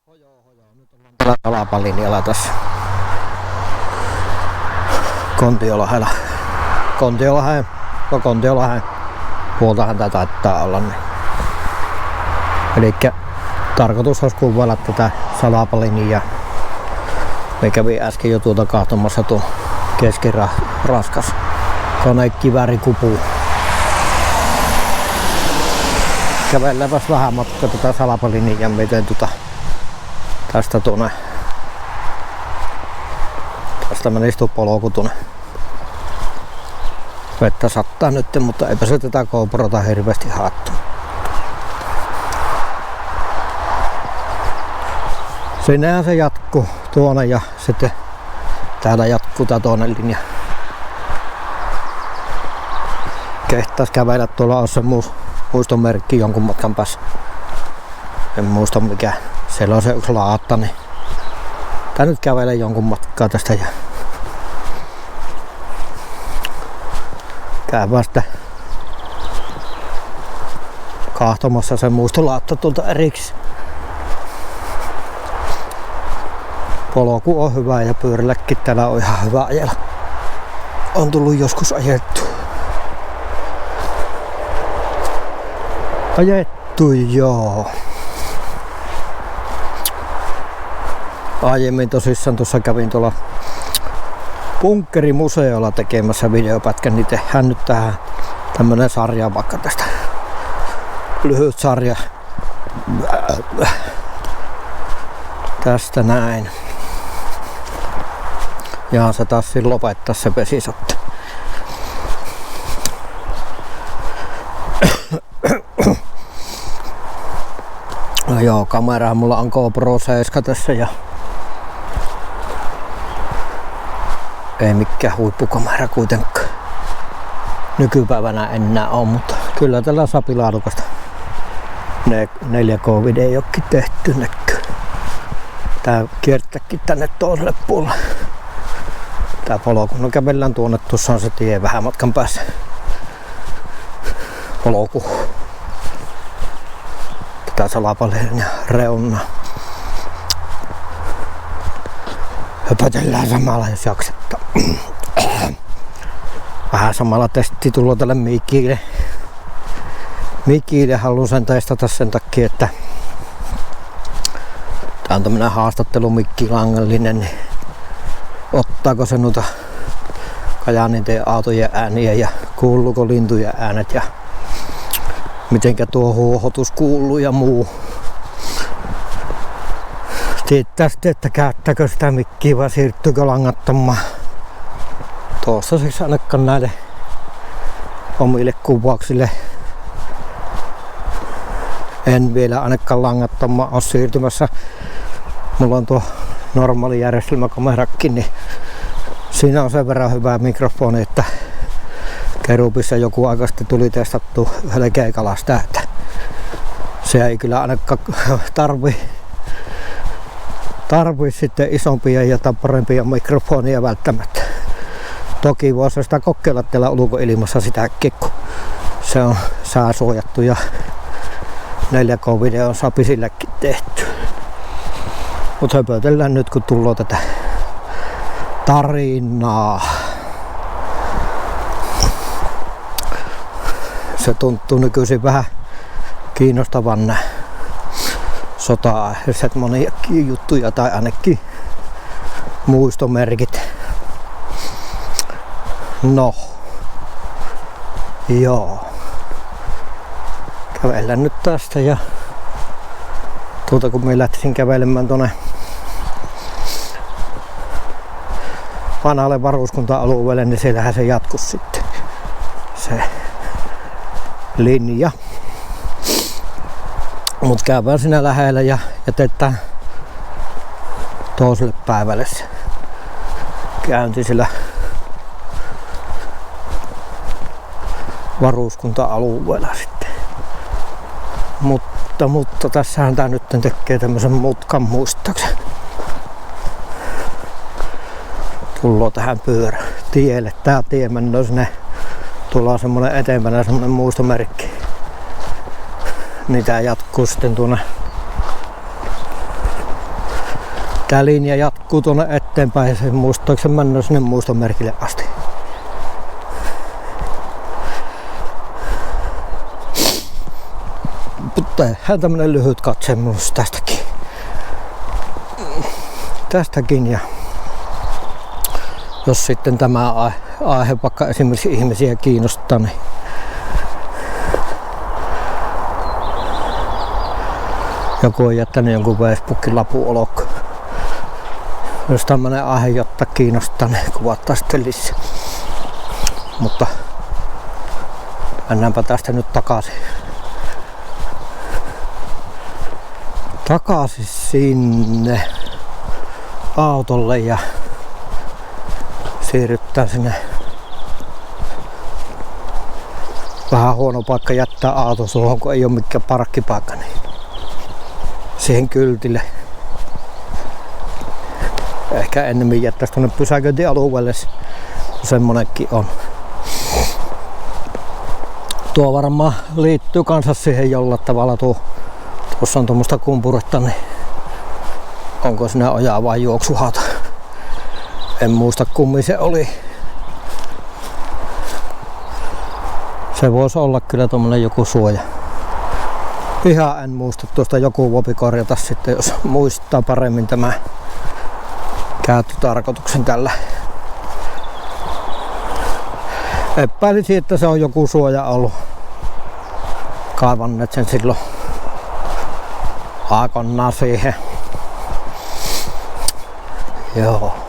Hojoo. Nyt ollaan tällä Talapalinjalla tässä Kontiolahden puoltahan tää taittaa olla. Niin. Elikkä tarkoitus olisi kuvailla tätä Salapalinjaa. Me kävi äsken jo tuota kahtomassa tuon keskiraskas konekiväärikupu. Kävelläpäs vähän matkaa tätä Salapalinjaa, miten tästä tuonne. Tästä menisi tuo polku tuonne. Vettä sattaa nyt, mutta eipä se tätä GoProta hirveästi haattu. Sinnehän se jatkuu tuonne ja sitten täällä jatkuu tää toinen linja. Kehtais kävellä, tuolla on se muistomerkki jonkun matkan päässä. En muista mikä. Siellä on se yksi laatta, niin tää nyt kävelee jonkun matkaa tästä ja käydään sitten kahtomassa se muistolaatta tuolta eriksi. Polku on hyvä ja pyörällekin täällä on ihan hyvä ajella. On tullut joskus ajettu. Joo. Aiemmin tosissaan tuossa kävin tuolla Bunkkerimuseolla tekemässä videopätkän, niin tehdään nyt tähän tämmönen sarja vaikka tästä. Lyhyt sarja. Tästä näin. Ja se taas lopettaa se vesisotte. No joo, kamera mulla on GoPro 7 tässä ja ei mikään huippukamera kuitenkaan nykypäivänä enää on, mutta kyllä tällä sapi laadukasta 4K-videokin tehty näkyy. Tää kiertääkin tänne toiselle puolelle. Tää polku, no kävellään tuonne, tuossa on se tie vähän matkan päässä. Polku. Tätä Salapalinjan reunaa. Höpötellään samalla jos jaksetta. Vähän samalla testi tullut tälle mikille. Mikille haluan sen testata sen takia, että tää on tämmönen haastattelumikki langallinen, niin ottaako se noita Kajaaninteen autojen ääniä ja kuuluuko lintujen äänet ja mitenkä tuo huohotus kuuluu ja muu. Tietää sitten, että käyttääkö sitä mikkiä vai siirtyykö langattomaan. Toistaiseksi ainakaan näille omille kuvauksille en vielä ainakaan langattomaan ole siirtymässä. Mulla on tuo normaali järjestelmäkamerakin, niin siinä on sen verran hyvä mikrofoni, että Kerubissa joku aika sitten tuli testattu yhdellä keikalla sitä, että se ei kyllä ainakaan tarvii sitten isompia ja parempia mikrofonia välttämättä. Toki voisi sitä kokeilla täällä ulkoilmassa sitäkin, kun se on sääsuojattu ja 4K-video on sapi silläkin tehty. Mut höpötellään nyt, kun tullaan tätä tarinaa. Se tuntuu nykyisin vähän kiinnostavan nämä sota-aiheiset moniakin juttuja tai ainakin muistomerkit. No, joo. Kävellään nyt tästä ja kun me lähtisin kävelemään tuonne vanhalle varuskunta-alueelle, niin siellähän se jatkuisi sitten se linja. Mut käydään siinä lähellä ja jätetään toiselle päivälle se käynti sillä varuskunta-alueella sitten. Mutta tässähän tää nyt tekee tämmösen mutkan muistaakseni. Tullaan tähän pyörätielle. Tää tie mennään sinne. Tuolla on semmonen eteenpäin semmonen muistomerkki. Niin tää jatkuu sitten tuonne Tää linja jatkuu tuonne eteenpäin ja se muistoiko se mennä sinne muistomerkille asti. Mutta tehdään tämmönen lyhyt katselmus tästäkin ja jos sitten tämä aihe vaikka esimerkiksi ihmisiä kiinnostaa, niin joku on jättänyt jonkun Facebookin lapun olokko. Jos tämmönen aihe jotta kiinnostaa, niin kuvattaa sitten lisää. Mutta mennäänpä tästä nyt takaisin. Takaisin sinne autolle ja siirrytään sinne. Vähän huono paikka jättää auto suohon, kun ei ole mikään parkkipaikka. Niin siihen kyltille. Ehkä ennemmin jättäisi tuonne pysäköintialueelle, kun semmonenkin on. Tuo varmaan liittyy kanssa siihen jollain tavalla. Tuossa on tuommoista kumpuretta, niin onko siinä ojaa vai juoksuhauta? En muista kummin se oli. Se voisi olla kyllä tuommoinen joku suoja. Ihan en muista tuosta, joku voipi korjata sitten, jos muistaa paremmin tämä käyttötarkoituksen tällä. Epäilisin, että se on joku suoja ollut. Kaivanneet sen silloin aikanaan siihen. Joo.